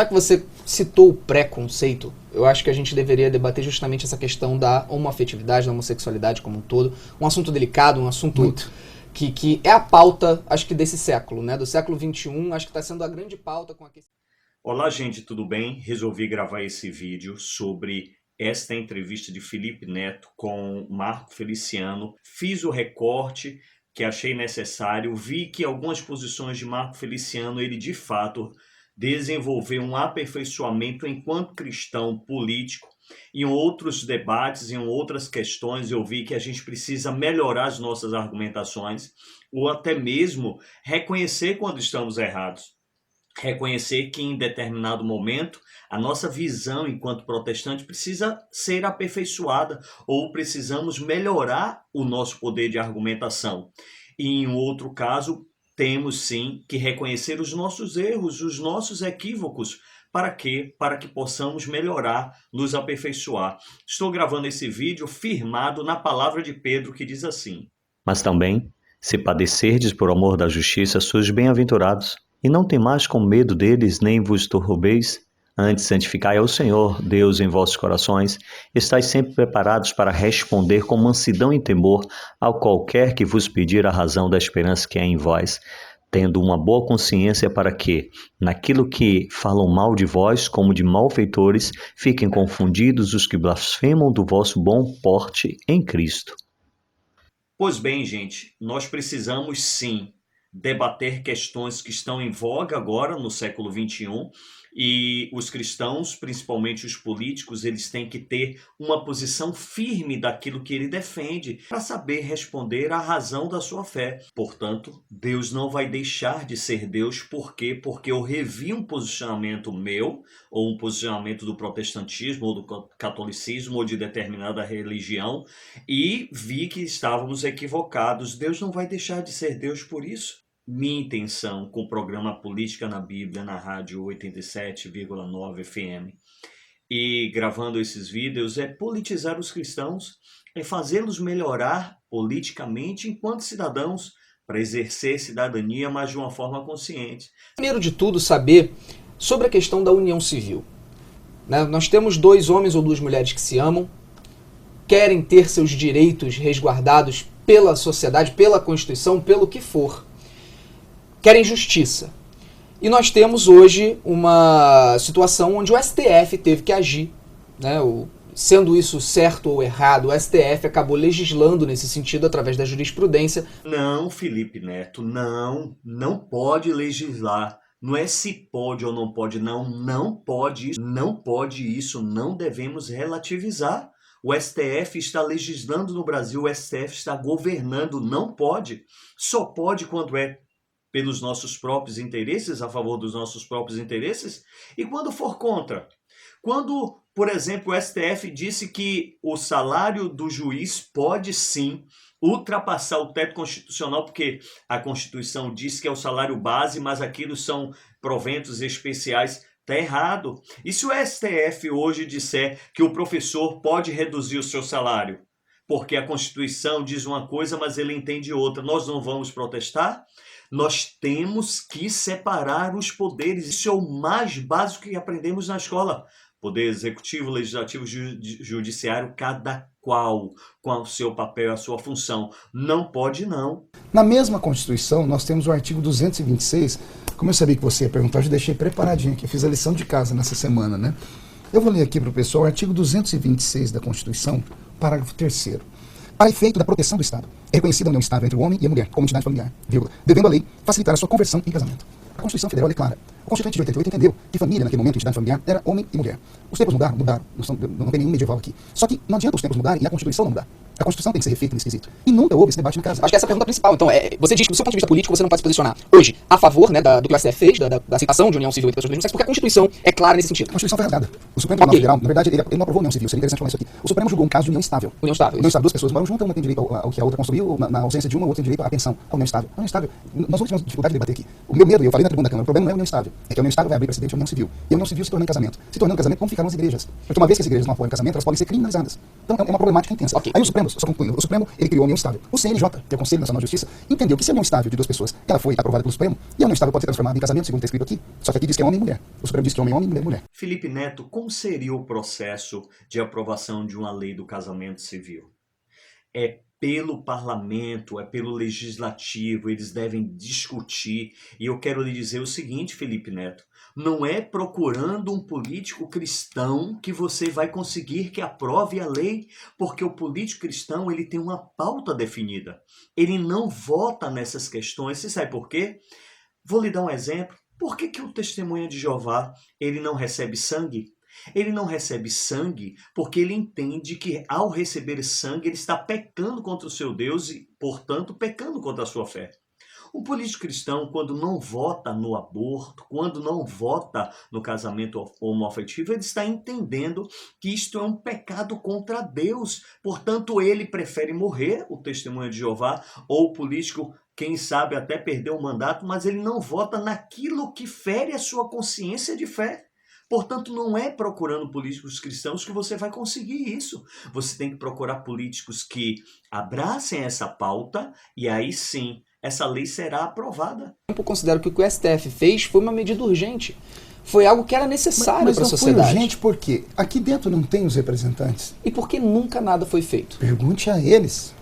Já que você citou o preconceito, eu acho que a gente deveria debater justamente essa questão da homoafetividade, da homossexualidade como um todo. Um assunto delicado, um assunto que é a pauta, acho que desse século, né? Do século XXI, acho que está sendo a grande pauta com a questão. Olá, gente, tudo bem? Resolvi gravar esse vídeo sobre esta entrevista de Felipe Neto com Marco Feliciano. Fiz o recorte que achei necessário, vi que algumas posições de Marco Feliciano, ele de fato desenvolveu um aperfeiçoamento enquanto cristão político. Em outros debates, em outras questões, eu vi que a gente precisa melhorar as nossas argumentações ou até mesmo reconhecer quando estamos errados. Reconhecer que em determinado momento a nossa visão enquanto protestante precisa ser aperfeiçoada ou precisamos melhorar o nosso poder de argumentação. E em outro caso, temos sim que reconhecer os nossos erros, os nossos equívocos. Para quê? Para que possamos melhorar, nos aperfeiçoar. Estou gravando esse vídeo firmado na palavra de Pedro que diz assim: Mas também, se padecerdes por amor da justiça, sois bem-aventurados. E não temais com medo deles, nem vos turbeis. Antes santificai ao Senhor, Deus em vossos corações. Estais sempre preparados para responder com mansidão e temor ao qualquer que vos pedir a razão da esperança que há em vós, tendo uma boa consciência para que, naquilo que falam mal de vós, como de malfeitores, fiquem confundidos os que blasfemam do vosso bom porte em Cristo. Pois bem, gente, nós precisamos sim debater questões que estão em voga agora no século XXI e os cristãos, principalmente os políticos, eles têm que ter uma posição firme daquilo que ele defende para saber responder à razão da sua fé. Portanto, Deus não vai deixar de ser Deus. Por quê? Porque eu revi um posicionamento meu, ou um posicionamento do protestantismo, ou do catolicismo, ou de determinada religião, e vi que estávamos equivocados. Deus não vai deixar de ser Deus por isso. Minha intenção com o programa Política na Bíblia, na rádio 87,9 FM, e gravando esses vídeos, é politizar os cristãos, é fazê-los melhorar politicamente enquanto cidadãos, para exercer cidadania, mas de uma forma consciente. Primeiro de tudo, saber sobre a questão da união civil. Né? Nós temos dois homens ou duas mulheres que se amam, querem ter seus direitos resguardados pela sociedade, pela Constituição, pelo que for. Querem justiça. E nós temos hoje uma situação onde o STF teve que agir, né? Sendo isso certo ou errado, o STF acabou legislando nesse sentido através da jurisprudência. Não, Felipe Neto, não pode legislar. Não é se pode ou não pode, não pode isso, não devemos relativizar. O STF está legislando no Brasil, o STF está governando, não pode. Só pode quando é pelos nossos próprios interesses, a favor dos nossos próprios interesses, e quando for contra. Quando, por exemplo, o STF disse que o salário do juiz pode sim ultrapassar o teto constitucional, porque a Constituição diz que é o salário base, mas aquilo são proventos especiais. Está errado. E se o STF hoje disser que o professor pode reduzir o seu salário, porque a Constituição diz uma coisa, mas ele entende outra, nós não vamos protestar? Nós temos que separar os poderes. Isso é o mais básico que aprendemos na escola. Poder executivo, legislativo, judiciário, cada qual com o seu papel, a sua função. Não pode, não. Na mesma Constituição, nós temos o artigo 226. Como eu sabia que você ia perguntar, eu já deixei preparadinho aqui. Fiz a lição de casa nessa semana, né? Eu vou ler aqui para o pessoal o artigo 226 da Constituição, parágrafo 3º. Para efeito da proteção do Estado, é reconhecida a união estável entre o homem e a mulher, como entidade familiar, vírgula, devendo a lei facilitar a sua conversão em casamento. A Constituição Federal declara: o Constituinte de 88 entendeu que família, naquele momento, entidade familiar, era homem e mulher. Os tempos mudaram, não tem nenhum medieval aqui. Só que não adianta os tempos mudarem e a Constituição não mudar. A Constituição tem que ser refeita nesse quesito. E nunca houve esse debate na casa. Acho que essa é a pergunta principal. Então, você diz que do seu ponto de vista político você não pode se posicionar hoje a favor, né, do que o STF fez, da aceitação de união civil entre pessoas do mesmo sexo, porque a Constituição é clara nesse sentido. A Constituição foi rasgada. O Supremo Tribunal Federal, na verdade, ele não aprovou união civil. Seria interessante falar isso aqui. O Supremo julgou um caso de união estável. União estável. União estável. Duas pessoas moram juntas, uma tem direito ao que a outra construiu, na ausência de uma, a outra tem direito à pensão. A união estável. A união estável. Nós não tivemos dificuldade de debater aqui. O meu medo, eu falei na tribuna da Câmara, o problema não é a união estável. É que a união estável vai abrir precedente à união civil. E a união civil se tornando casamento. Se tornando casamento, como ficaram as igrejas? Porque uma vez que as igrejas não apoiam o casamento, elas podem ser criminalizadas. Então é uma problemática intensa. Okay. Aí o Supremo só concluindo, o Supremo, ele criou a união estável. O CNJ, que é o Conselho Nacional de Justiça, entendeu que se a união estável de duas pessoas, que ela foi aprovada pelo Supremo, e a união estável pode ser transformada em casamento, segundo está escrito aqui, só que aqui diz que é homem e mulher. O Supremo diz que é homem, mulher, mulher. Felipe Neto, como seria o processo de aprovação de uma lei do casamento civil? É pelo parlamento, é pelo legislativo, eles devem discutir. E eu quero lhe dizer o seguinte, Felipe Neto, não é procurando um político cristão que você vai conseguir que aprove a lei, porque o político cristão ele tem uma pauta definida. Ele não vota nessas questões. Você sabe por quê? Vou lhe dar um exemplo. Por que o testemunha de Jeová ele não recebe sangue? Ele não recebe sangue porque ele entende que ao receber sangue ele está pecando contra o seu Deus e, portanto, pecando contra a sua fé. O político cristão, quando não vota no aborto, quando não vota no casamento homoafetivo, ele está entendendo que isto é um pecado contra Deus. Portanto, ele prefere morrer, o testemunho de Jeová, ou o político, quem sabe até perder o mandato, mas ele não vota naquilo que fere a sua consciência de fé. Portanto, não é procurando políticos cristãos que você vai conseguir isso. Você tem que procurar políticos que abracem essa pauta e aí sim, essa lei será aprovada. Eu considero que o que o STF fez foi uma medida urgente. Foi algo que era necessário para a sociedade. Mas não foi urgente por quê? Aqui dentro não tem os representantes. E por que nunca nada foi feito? Pergunte a eles.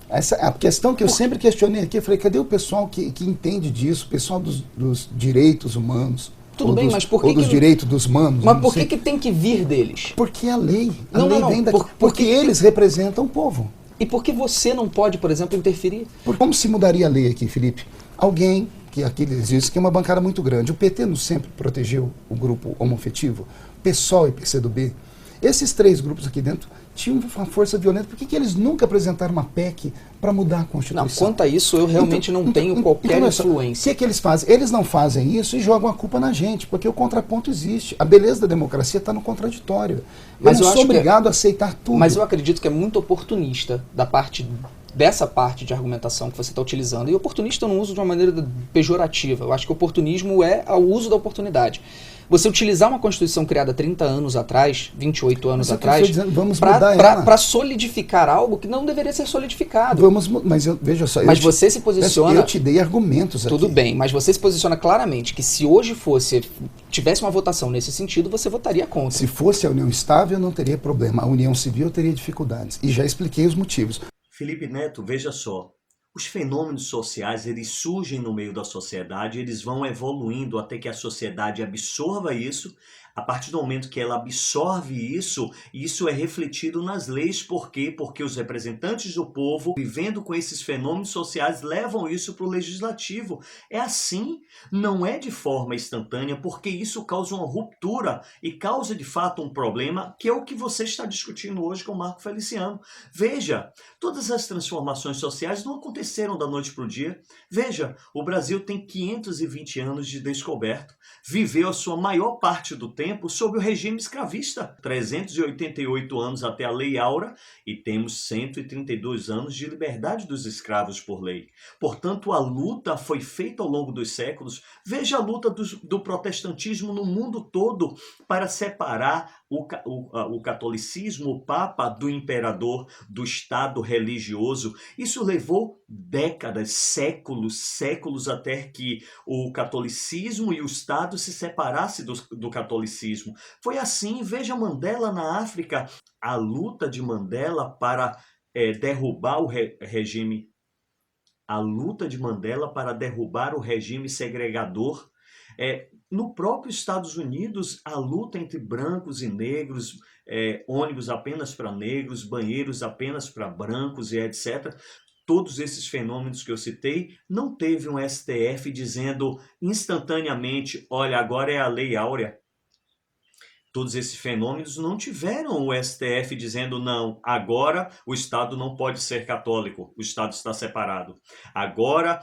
Essa, a questão que eu sempre questionei aqui, eu falei, cadê o pessoal que entende disso, o pessoal dos direitos humanos? Tudo bem, mas por que... Ou dos direitos dos humanos. Mas por que tem que vir deles? Porque a lei. A lei vem daqui. Porque eles representam o povo. E por que você não pode, por exemplo, interferir? Como se mudaria a lei aqui, Felipe? Alguém, que aqui diz que é uma bancada muito grande. O PT não sempre protegeu o grupo homoafetivo, PSOL e PCdoB. Esses três grupos aqui dentro tinham uma força violenta. Por que eles nunca apresentaram uma PEC para mudar a Constituição? Não, quanto a isso, eu realmente não tenho qualquer influência. O que eles fazem? Eles não fazem isso e jogam a culpa na gente, porque o contraponto existe. A beleza da democracia está no contraditório. Mas eu não sou obrigado a aceitar tudo. Mas eu acredito que é muito oportunista dessa parte de argumentação que você está utilizando. E oportunista eu não uso de uma maneira pejorativa. Eu acho que oportunismo é o uso da oportunidade. Você utilizar uma Constituição criada 30 anos atrás, 28 anos atrás, para solidificar algo que não deveria ser solidificado. Veja só. Mas você se posiciona... Eu te dei argumentos aqui. Tudo bem, mas você se posiciona claramente que se hoje tivesse uma votação nesse sentido, você votaria contra. Se fosse a união estável, não teria problema. A união civil teria dificuldades. E já expliquei os motivos. Felipe Neto, veja só. Os fenômenos sociais, eles surgem no meio da sociedade, eles vão evoluindo até que a sociedade absorva isso. A partir do momento que ela absorve isso é refletido nas leis. Por quê? Porque os representantes do povo, vivendo com esses fenômenos sociais, levam isso para o legislativo. É assim, não é de forma instantânea, porque isso causa uma ruptura e causa de fato um problema, que é o que você está discutindo hoje com o Marco Feliciano. Veja, todas as transformações sociais não aconteceram da noite para o dia. Veja, o Brasil tem 520 anos de descoberto, viveu a sua maior parte do tempo sob o regime escravista, 388 anos até a Lei Áurea e temos 132 anos de liberdade dos escravos por lei. Portanto, a luta foi feita ao longo dos séculos. Veja a luta do protestantismo no mundo todo para separar o catolicismo, o Papa, do imperador, do Estado religioso. Isso levou décadas, séculos até que o catolicismo e o Estado se separassem do catolicismo. Foi assim, veja Mandela na África, a luta de Mandela para derrubar o regime, a luta de Mandela para derrubar o regime segregador. No próprio Estados Unidos, a luta entre brancos e negros, ônibus apenas para negros, banheiros apenas para brancos e etc. Todos esses fenômenos que eu citei, não teve um STF dizendo instantaneamente, olha, agora é a Lei Áurea. Todos esses fenômenos não tiveram o STF dizendo, não, agora o Estado não pode ser católico, o Estado está separado. Agora,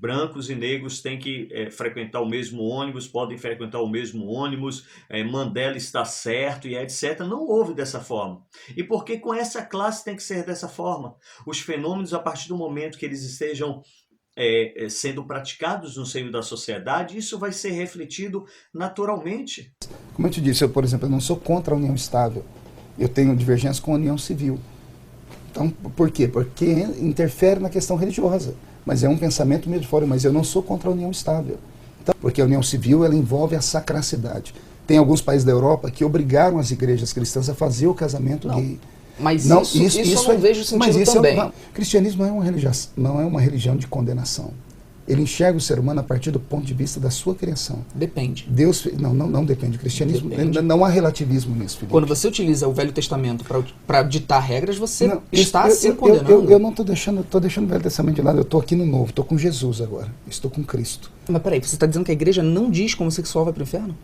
brancos e negros têm que frequentar o mesmo ônibus, podem frequentar o mesmo ônibus, Mandela está certo e etc. Não houve dessa forma. E por que com essa classe tem que ser dessa forma? Os fenômenos, a partir do momento que eles estejam sendo praticados no seio da sociedade, isso vai ser refletido naturalmente. Como eu te disse, por exemplo, eu não sou contra a união estável. Eu tenho divergência com a união civil. Então, por quê? Porque interfere na questão religiosa, mas é um pensamento meio de fora, mas eu não sou contra a união estável. Então, porque a união civil, ela envolve a sacracidade. Tem alguns países da Europa que obrigaram as igrejas cristãs a fazer o casamento gay. Mas não, isso eu não vejo sentido também. O cristianismo não é uma religião de condenação. Ele enxerga o ser humano a partir do ponto de vista da sua criação. Depende. Deus, não depende. O cristianismo, Depende. não há relativismo nisso, Felipe. Quando você utiliza o Velho Testamento para ditar regras, você Não, está eu- se eu- condenando. Eu não estou deixando o Velho Testamento de lado, eu estou aqui no Novo, estou com Jesus agora, estou com Cristo. Mas peraí, você está dizendo que a igreja não diz que homossexual vai para o inferno?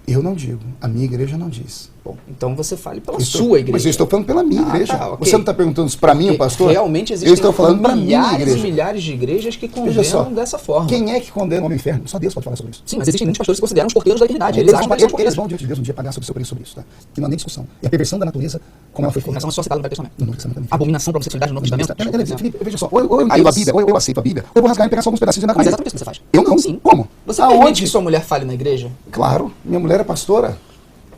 Eu não digo, a minha igreja não diz. Bom, então você fale pela Estou- sua igreja. Mas eu estou falando pela minha igreja. Tá, ok. Você não está perguntando isso para mim, o Porque pastor? realmente existem Eu estou falando para minha milhares igreja. e milhares de igrejas que Veja só, condenam dessa forma. Quem é que condena o homem ao inferno? Só Deus pode falar sobre isso. Sim, mas existem muitos pastores que consideram os porteiros da eternidade. Eles, acham que vão, são eles vão diante de Deus um dia pagar sobre o seu preço sobre isso, tá? Que não há nem discussão. E a perversão da natureza, como ela foi feita. Fornicação é só citada no Velho Testamento. No Novo Testamento também. Abominação para a homossexualidade no Novo Testamento. Felipe, veja só, ou eu Aí entendo a você- Bíblia, ou eu aceito a Bíblia, ou eu vou rasgar e pegar só alguns pedacinhos e andar com Mas é ele. exatamente isso que você faz. Eu não? Sim. Como? Você Aonde? permite que sua mulher fale na igreja? Claro, minha mulher é pastora.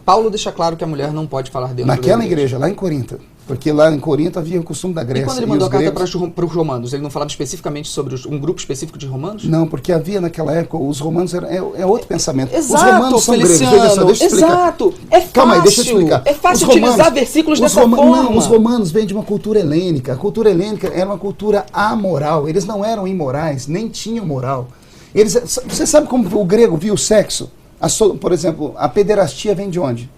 Paulo deixa claro que a mulher não pode falar dentro Naquela da igreja, lá em Corinto. Porque lá em Corinto havia o costume da E Grécia. quando ele mandou a os carta gregos- para os romanos, ele não falava especificamente sobre um grupo específico de romanos? Não, porque havia naquela época, os romanos é outro pensamento. Os Exato, romanos são gregos. Feliciano, Veja só, deixa eu explicar. exato. É fácil. Calma aí, deixa eu explicar. É fácil Os utilizar versículos os dessa Não, forma. os romanos vêm de uma cultura helênica. A cultura helênica era uma cultura amoral. Eles não eram imorais, nem tinham moral. Você sabe como o grego via o sexo? Por exemplo, a pederastia vem de onde?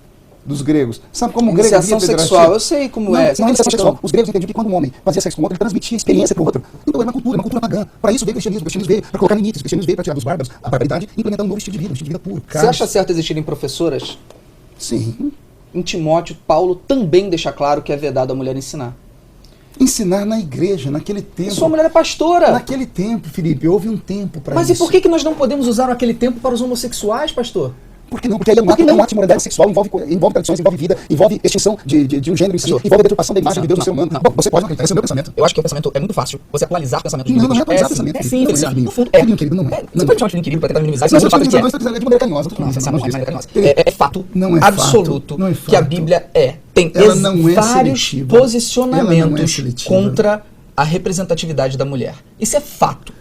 Dos gregos. Sabe como o grego via a Iniciação pederastia? sexual, eu sei como Não, é. não é iniciação sexual. Os gregos entendiam que quando um homem fazia sexo com outro, ele transmitia experiência para o outro. Então era uma cultura pagã. Para isso veio o cristianismo. O cristianismo veio para colocar limites. O cristianismo veio para tirar dos bárbaros a barbaridade e implementar um novo estilo de vida, um estilo de vida puro. Você acha certo existirem professoras? Sim. Em Timóteo, Paulo também deixa claro que é vedado a mulher ensinar. Ensinar na igreja, naquele tempo. E sua mulher é pastora. Naquele tempo, Felipe, houve um tempo para isso. Mas e por que nós não podemos usar aquele tempo para os homossexuais, pastor? Por que não? Porque aí é um ato de moralidade sexual, envolve tradições, envolve vida, envolve extinção de um gênero em si, envolve a deturpação da imagem de Deus no ser humano. Bom, você pode não acreditar, esse é o meu pensamento. Eu acho que o pensamento é muito fácil. Você atualizar pensamentos Não, bíblicos. não é atualizar sim, pensamento. É sim, Feliciano. No fundo, Filhinho querido, não é. Você pode chamar de filhinho querido para tentar minimizar isso, Mas mas eu o fato é que é. estou dizendo de maneira carinhosa. Não, Feliciano, não é de maneira carinhosa. Ele- É fato Não é absoluto fato, não é que a fato. Bíblia tem Ela não é vários seletiva. Ela não é posicionamentos seletiva. contra a representatividade da mulher. Isso é fato.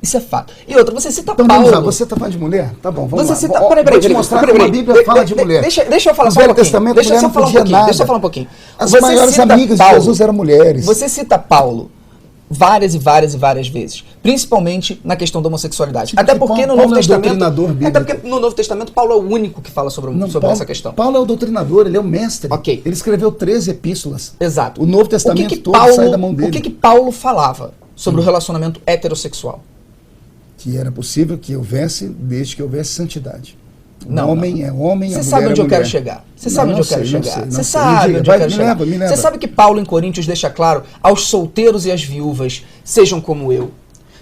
Isso é fato. E outra, você cita Então Paulo. vamos lá, você está falando de mulher? Tá bom, vamos Você lá. cita. Vou Peraí, te mostrar peraí, como a peraí. Bíblia fala de mulher. Deixa eu falar No só um Velho pouquinho. Testamento, Deixa eu mulher só não falar um podia pouquinho. nada. Deixa eu falar um pouquinho. As Você maiores cita amigas Paulo, de Jesus eram mulheres. Você cita Paulo várias e várias e várias vezes, principalmente na questão da homossexualidade. Sim, Até porque porque no Paulo Novo é Testamento, doutrinador bíblico. até porque no Novo Testamento Paulo é o único que fala sobre essa questão. Paulo é o doutrinador, ele é o mestre. Ok. Ele escreveu 13 epístolas. Exato. O Novo Testamento todo sai da mão dele. O que Paulo falava sobre o relacionamento heterossexual? Que era possível que houvesse, desde que houvesse santidade. O Não, homem não. é homem, a Você mulher sabe onde é eu quero mulher. chegar. Você Não, sabe não onde eu quero sei, não chegar. sei, não Você sei. sabe Me diga, onde eu vai, quero me chegar. leva, me leva. Você sabe que Paulo em Coríntios deixa claro aos solteiros e às viúvas, sejam como eu.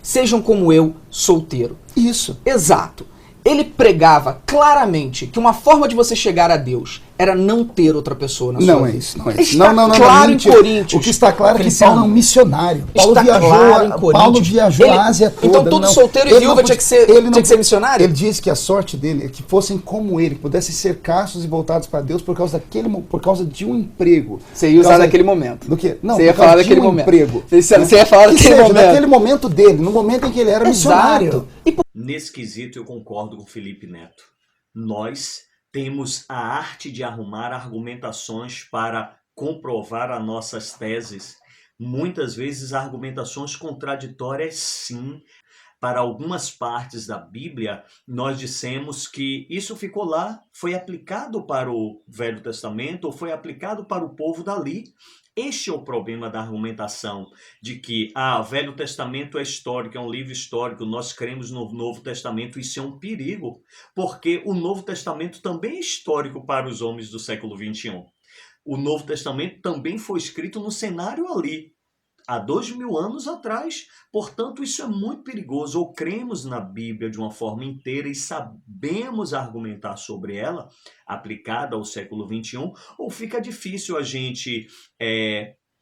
Sejam como eu, solteiro. Isso. Exato. Ele pregava claramente que uma forma de você chegar a Deus era não ter outra pessoa na sua Não é vida. isso, não é isso. Está Não, claro em mentira. Coríntios. O que está claro é que Feliciano, Paulo é um missionário. Paulo está viajou, claro em Paulo Coríntios. viajou Ele- a Ásia toda. então todo não, solteiro e ele viúva não tinha que podia- ser- ele não tinha que ser podia- missionário? Ele disse que a sorte dele é que fossem como ele, que pudessem ser castos e voltados para Deus por causa de um emprego. Você ia Por usar causa- naquele momento. Do quê? Não, Você ia por causa falar de daquele um momento. emprego. Você ia falar Que daquele seja, momento. naquele momento dele, no momento em que ele era missionário. Exato. E por Nesse quesito, eu concordo com Felipe Neto. Nós temos a arte de arrumar argumentações para comprovar as nossas teses. Muitas vezes, argumentações contraditórias, sim. Para algumas partes da Bíblia, nós dissemos que isso ficou lá, foi aplicado para o Velho Testamento, ou foi aplicado para o povo dali. Este é o problema da argumentação, de que o Velho Testamento é histórico, é um livro histórico, nós cremos no Novo Testamento, isso é um perigo, porque o Novo Testamento também é histórico para os homens do século XXI. O Novo Testamento também foi escrito no cenário ali, há 2000 anos atrás. Portanto, isso é muito perigoso. Ou cremos na Bíblia de uma forma inteira e sabemos argumentar sobre ela, aplicada ao século XXI, ou fica difícil a gente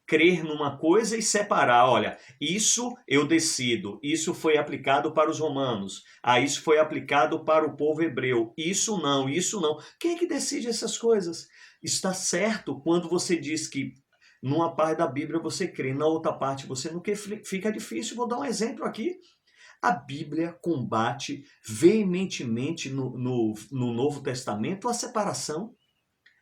crer numa coisa e separar. Olha, isso eu decido, isso foi aplicado para os romanos, isso foi aplicado para o povo hebreu, isso não, isso não. Quem é que decide essas coisas? Está certo quando você diz que Numa parte da Bíblia você crê, na outra parte você não crê, fica difícil. Vou dar um exemplo aqui. A Bíblia combate veementemente no Novo Testamento a separação.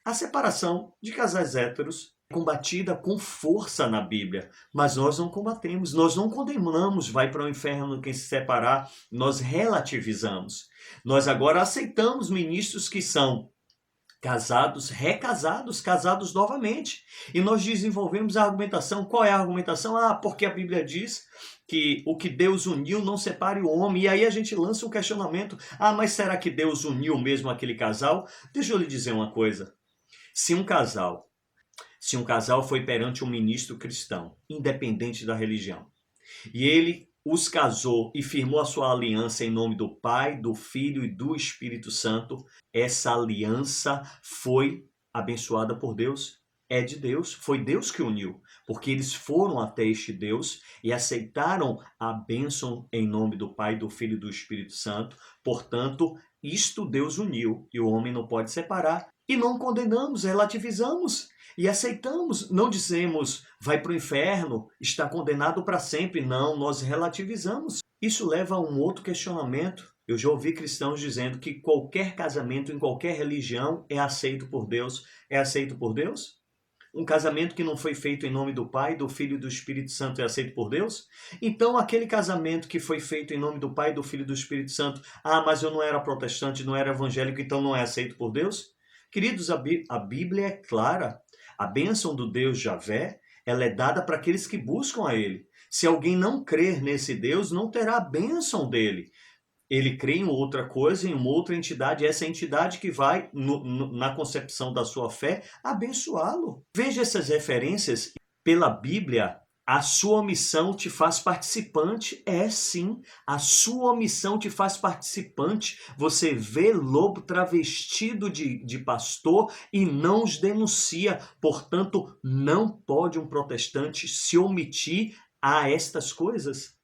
A separação de casais héteros é combatida com força na Bíblia, mas nós não combatemos, nós não condenamos, vai para o inferno quem se separar, nós relativizamos. Nós agora aceitamos ministros que são casados, recasados, casados novamente. E nós desenvolvemos a argumentação. Qual é a argumentação? Porque a Bíblia diz que o que Deus uniu não separe o homem. E aí a gente lança um questionamento. Mas será que Deus uniu mesmo aquele casal? Deixa eu lhe dizer uma coisa. Se um casal foi perante um ministro cristão, independente da religião, e ele os casou e firmou a sua aliança em nome do Pai, do Filho e do Espírito Santo, essa aliança foi abençoada por Deus. É de Deus, foi Deus que uniu, porque eles foram até este Deus e aceitaram a bênção em nome do Pai, do Filho e do Espírito Santo. Portanto, isto Deus uniu e o homem não pode separar. E não condenamos, relativizamos e aceitamos. Não dizemos, vai para o inferno, está condenado para sempre. Não, nós relativizamos. Isso leva a um outro questionamento. Eu já ouvi cristãos dizendo que qualquer casamento em qualquer religião é aceito por Deus. É aceito por Deus? Um casamento que não foi feito em nome do Pai, do Filho e do Espírito Santo é aceito por Deus? Então, aquele casamento que foi feito em nome do Pai, do Filho e do Espírito Santo, mas eu não era protestante, não era evangélico, então não é aceito por Deus? Queridos, a Bíblia é clara. A bênção do Deus Javé, ela é dada para aqueles que buscam a Ele. Se alguém não crer nesse Deus, não terá a bênção dele. Ele crê em outra coisa, em uma outra entidade, essa entidade que vai, na concepção da sua fé, abençoá-lo. Veja essas referências. Pela Bíblia, a sua missão te faz participante. É sim, a sua missão te faz participante. Você vê lobo travestido de pastor e não os denuncia. Portanto, não pode um protestante se omitir a estas coisas.